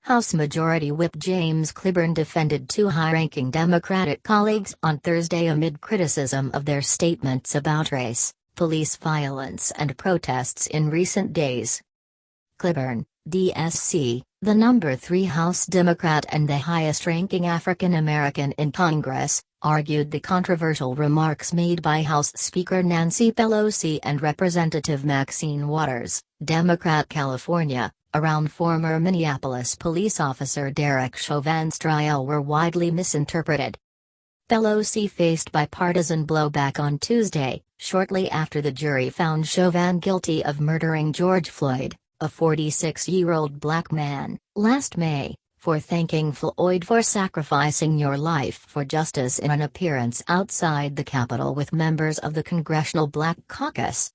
House Majority Whip James Clyburn defended two high-ranking Democratic colleagues on Thursday amid criticism of their statements about race, police violence and protests in recent days. Clyburn, DSC, the number 3 House Democrat and the highest-ranking African American in Congress, argued the controversial remarks made by House Speaker Nancy Pelosi and Representative Maxine Waters, Democrat California, around former Minneapolis police officer Derek Chauvin's trial were widely misinterpreted. Pelosi faced bipartisan blowback on Tuesday, shortly after the jury found Chauvin guilty of murdering George Floyd, a 46-year-old black man, last May, for thanking Floyd for sacrificing your life for justice in an appearance outside the Capitol with members of the Congressional Black Caucus.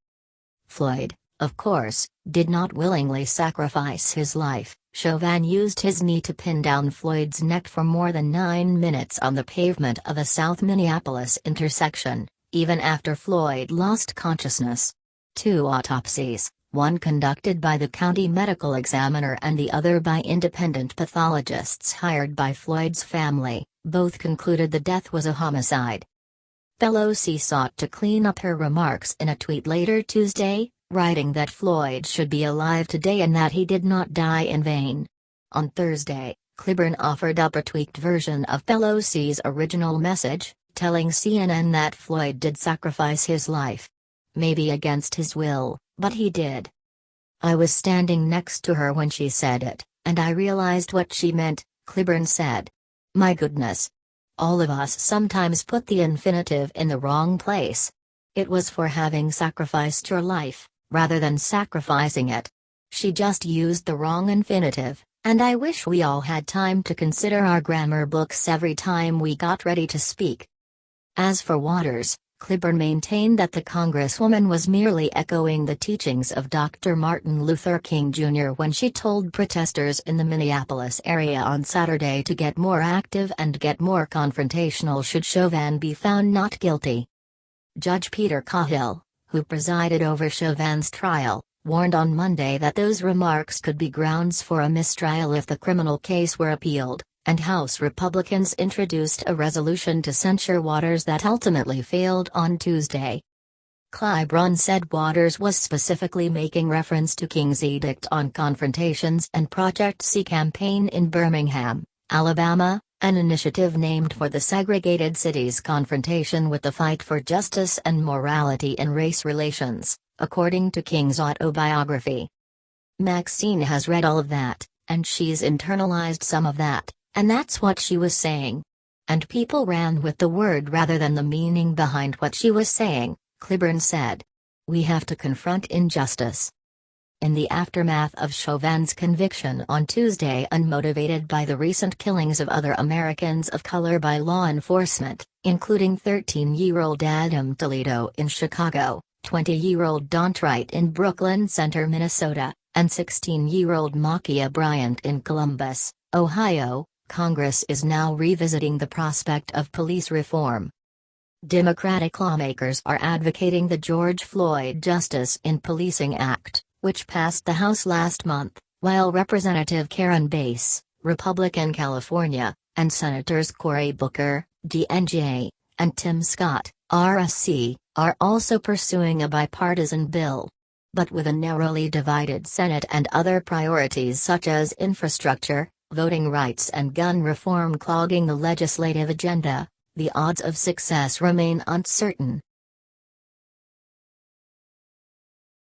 Floyd, of course, did not willingly sacrifice his life. Chauvin used his knee to pin down Floyd's neck for more than 9 minutes on the pavement of a South Minneapolis intersection, even after Floyd lost consciousness. 2 autopsies, one conducted by the county medical examiner and the other by independent pathologists hired by Floyd's family, both concluded the death was a homicide. Pelosi sought to clean up her remarks in a tweet later Tuesday, writing that Floyd should be alive today and that he did not die in vain. On Thursday, Clyburn offered up a tweaked version of Pelosi's original message, telling CNN that Floyd did sacrifice his life. Maybe against his will, but he did. I was standing next to her when she said it, and I realized what she meant, Clyburn said. My goodness. All of us sometimes put the infinitive in the wrong place. It was for having sacrificed your life, rather than sacrificing it. She just used the wrong infinitive, and I wish we all had time to consider our grammar books every time we got ready to speak. As for Waters, Clyburn maintained that the congresswoman was merely echoing the teachings of Dr. Martin Luther King Jr. when she told protesters in the Minneapolis area on Saturday to get more active and get more confrontational should Chauvin be found not guilty. Judge Peter Cahill, who presided over Chauvin's trial, warned on Monday that those remarks could be grounds for a mistrial if the criminal case were appealed, and House Republicans introduced a resolution to censure Waters that ultimately failed on Tuesday. Clyburn said Waters was specifically making reference to King's edict on confrontations and Project C campaign in Birmingham, Alabama, an initiative named for the segregated city's confrontation with the fight for justice and morality in race relations, according to King's autobiography. Maxine has read all of that, and she's internalized some of that, and that's what she was saying. And people ran with the word rather than the meaning behind what she was saying, Clyburn said. We have to confront injustice. In the aftermath of Chauvin's conviction on Tuesday, unmotivated by the recent killings of other Americans of color by law enforcement, including 13-year-old Adam Toledo in Chicago, 20-year-old Daunt Wright in Brooklyn Center, Minnesota, and 16-year-old Ma'Khia Bryant in Columbus, Ohio, Congress is now revisiting the prospect of police reform. Democratic lawmakers are advocating the George Floyd Justice in Policing Act, which passed the House last month, while Representative Karen Bass, Republican California, and Senators Cory Booker, DNJ, and Tim Scott, RSC, are also pursuing a bipartisan bill. But with a narrowly divided Senate and other priorities such as infrastructure, voting rights and gun reform clogging the legislative agenda, the odds of success remain uncertain.